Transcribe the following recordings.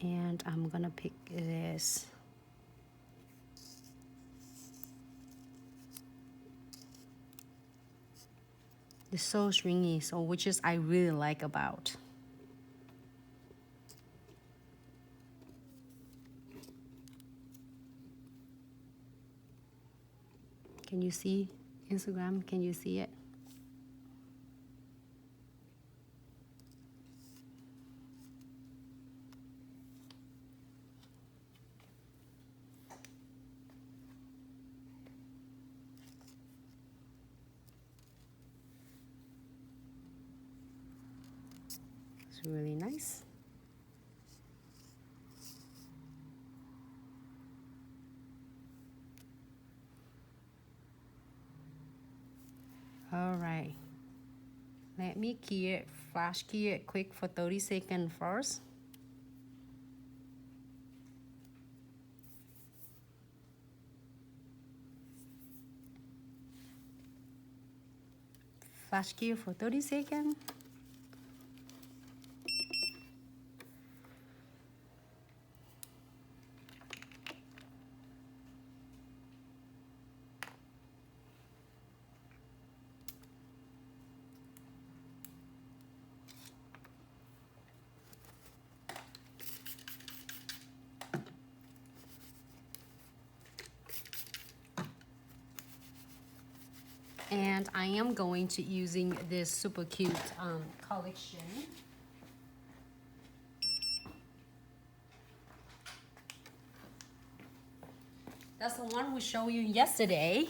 And I'm gonna pick this. It's so stringy, so which is I really like about. Can you see Instagram? Can you see it? It's really nice. All right. Let me key it, flash key it quick for 30 seconds first. Flash key for 30 seconds. And I am going to using this super cute collection. That's the one we showed you yesterday.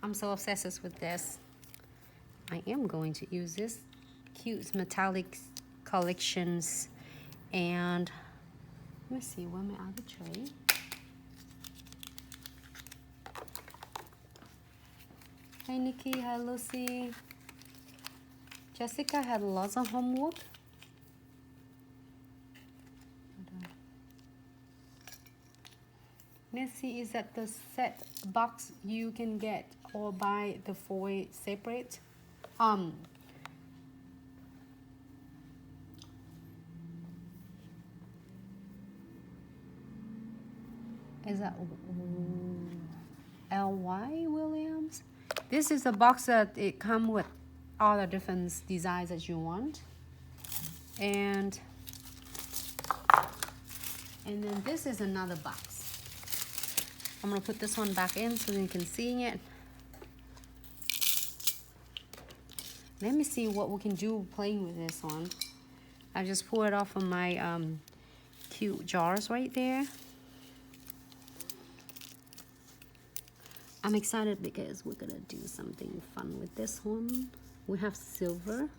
I'm so obsessed with this. I am going to use this cute metallic collections. And let me see, where my other tray? Hi Nikki, hi Lucy. Jessica had lots of homework. Nancy, is that the set box you can get or buy the foil separate? Is that L.Y. Williams? This is a box that it comes with all the different designs that you want. And then this is another box. I'm gonna put this one back in so you can see it. Let me see what we can do playing with this one. I just pull it off of my cute jars right there. I'm excited because we're gonna do something fun with this one. We have silver,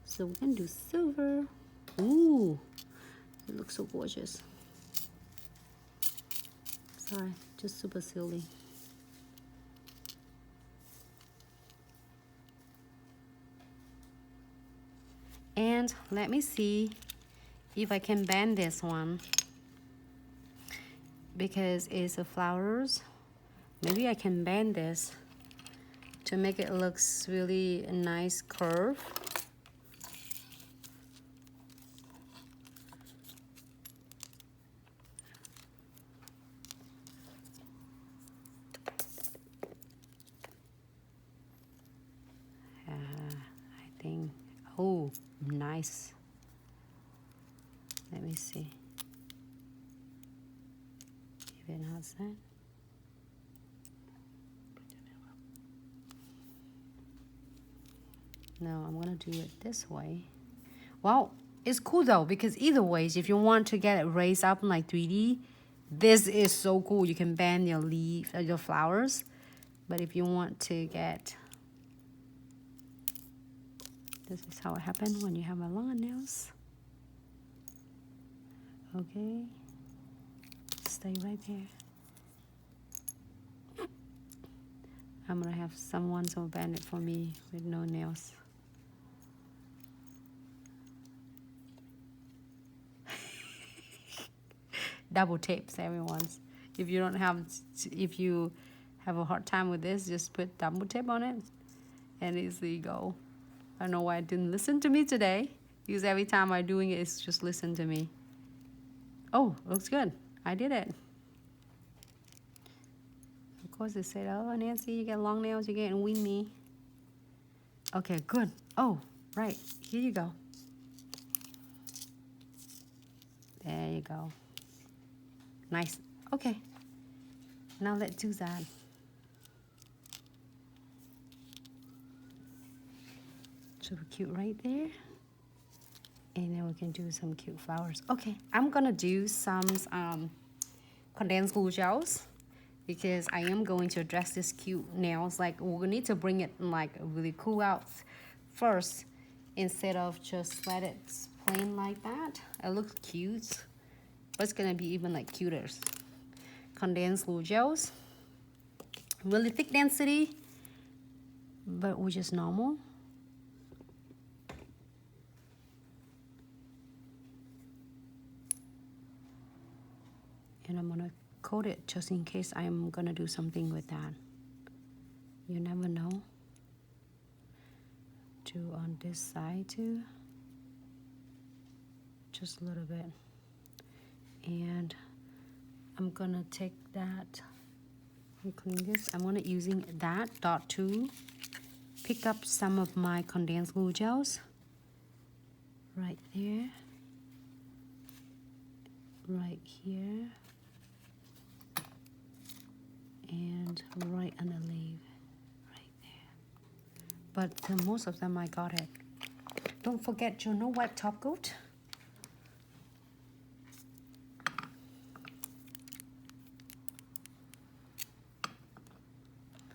so we can do silver. Ooh, it looks so gorgeous. Sorry, just super silly. And let me see if I can bend this one because it's a flowers. Maybe I can bend this to make it looks really a nice curve. I think, oh, nice. Let me see if it has that. No, I'm gonna do it this way. Well, it's cool though, because either ways, if you want to get it raised up in like 3D, this is so cool. You can bend your leaf, your flowers. But if you want to get, this is how it happens when you have a long nails. Okay, stay right there. I'm gonna have someone to bend it for me with no nails. Double tapes, everyone's. If you don't have, if you have a hard time with this, just put double tape on it and easily go. I don't know why it didn't listen to me today. Because every time I'm doing it, it's just listen to me. Oh, looks good. I did it. Of course, it said, oh, Nancy, you got long nails, you're getting weenie. Okay, good. Oh, right. Here you go. There you go. Nice. Okay. Now let's do that. Super cute right there. And then we can do some cute flowers. Okay, I'm gonna do some condensed glue gels because I am going to address this cute nails. Like, we need to bring it like really cool out first instead of just let it plain like that. It looks cute, but it's gonna be even like cuter. Condensed glue gels, really thick density, but we're just normal. And I'm gonna coat it just in case I'm gonna do something with that. You never know. Do on this side too. Just a little bit. And I'm gonna take that and clean this. I'm gonna using that dot tool. Pick up some of my condensed glue gels. Right there. Right here. And right underneath, right there. But most of them I got it. Don't forget your no wipe top coat.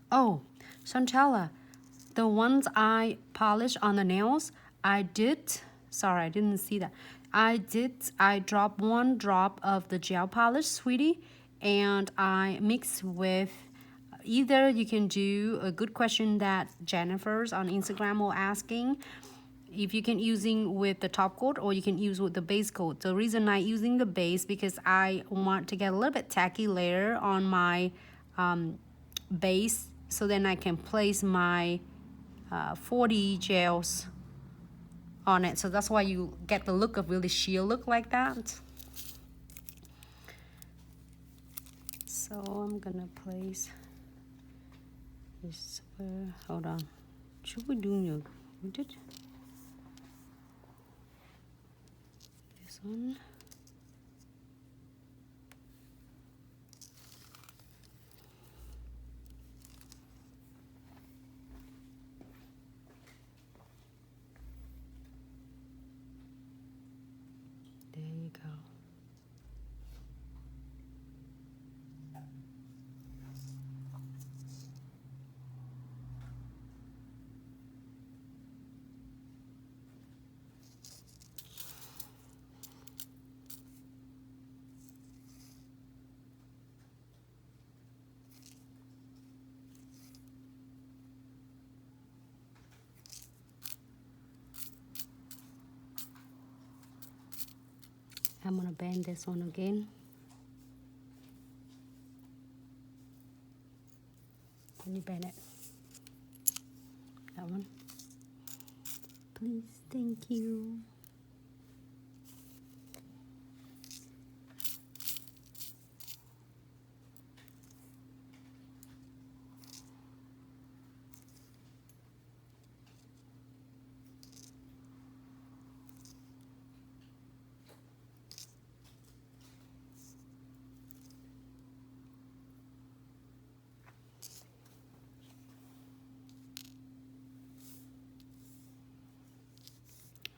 Oh, Chantella, the ones I polished on the nails, I didn't see that. I dropped 1 drop of the gel polish, sweetie, and I mixed with, either you can do a good question that Jennifer's on Instagram was asking, if you can using with the top coat or you can use with the base coat. The reason I using the base because I want to get a little bit tacky layer on my base, so then I can place my 40 gels on it. So that's why you get the look of really sheer look like that. So I'm gonna place this where, hold on. Should we do new? We did this one. There you go. I'm gonna bend this one again. Can you bend it? That one. Please, thank you.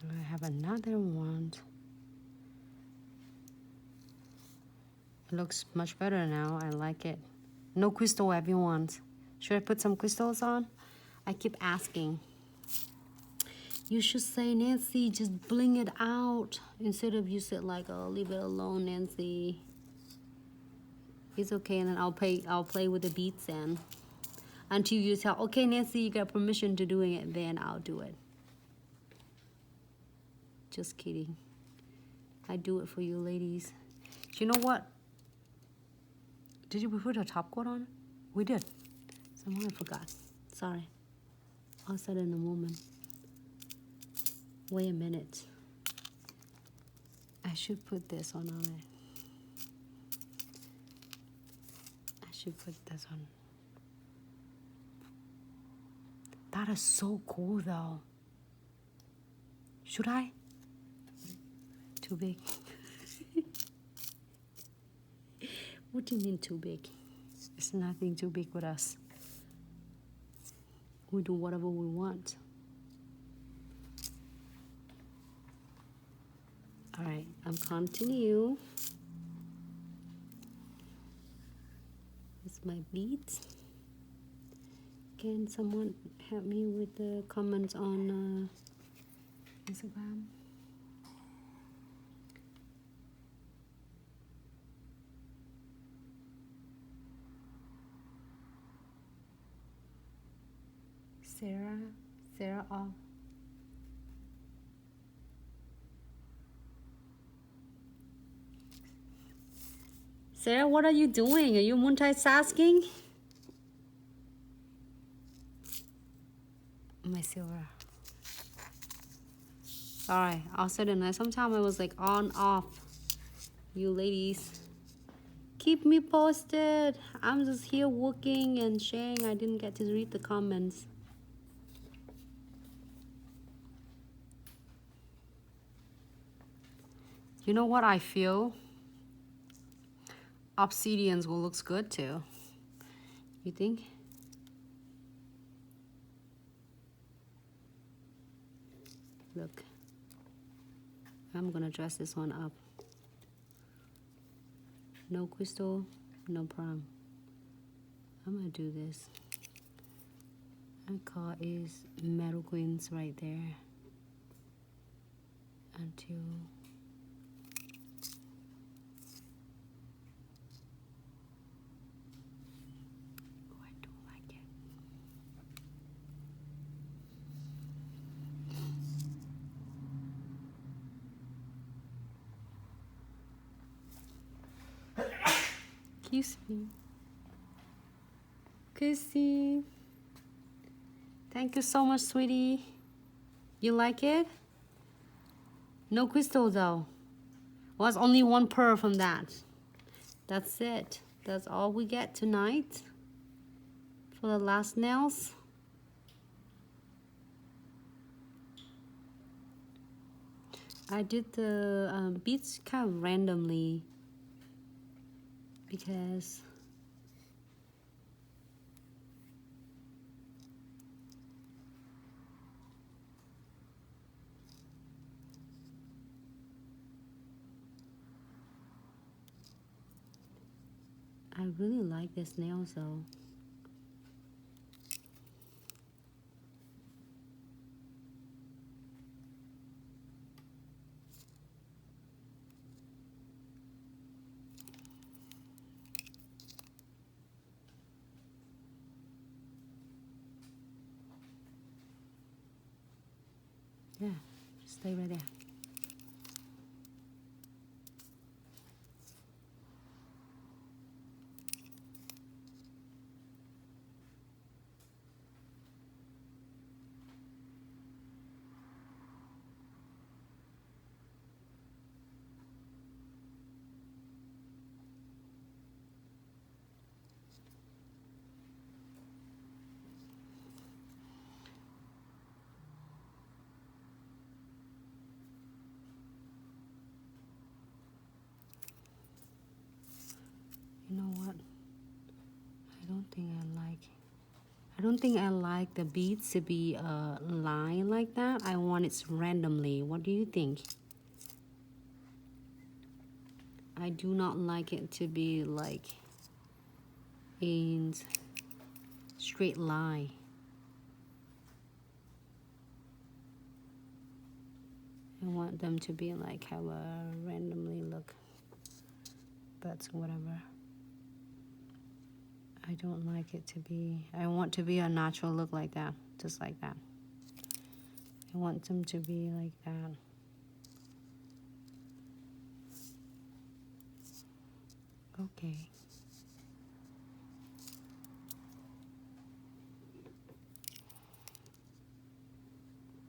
I have another one. It looks much better now. I like it. No crystal, everyone. Should I put some crystals on? I keep asking. You should say, Nancy, just bling it out. Instead of you said like, oh, leave it alone, Nancy. It's okay, and then I'll play with the beats and until you tell, okay, Nancy, you got permission to doing it, then I'll do it. Just kidding. I do it for you ladies. You know what? Did we put a top coat on it? We did. Somehow I forgot. Sorry. I'll set it in a moment. Wait a minute. I should put this on it. I should put this on. That is so cool though. Should I? Too big. What do you mean too big? It's nothing too big with us. We do whatever we want. All right, I'm continue. It's my beads. Can someone help me with the comments on Instagram? Sarah off. Sarah, what are you doing? Are you multitasking? My silver. Sorry, I'll say the night. Sometimes I was like on off. You ladies, keep me posted. I'm just here working and sharing. I didn't get to read the comments. You know what I feel? Obsidians will look good too. You think? Look, I'm gonna dress this one up. No crystal, no prom. I'm gonna do this. My car is metal queens right there. Until I don't like it. Excuse me. Kissy. Thank you so much, sweetie. You like it? No crystal though. Was only one pearl from that. That's it. That's all we get tonight for the last nails. I did the beads kind of randomly because I really like this nails though. Yeah, stay right there. You know what? I don't think I like the beads to be a line like that. I want it randomly. What do you think? I do not like it to be like in straight line. I want them to be like have a randomly look. But whatever. I don't like it to be, I want to be a natural look like that, just like that. I want them to be like that. Okay.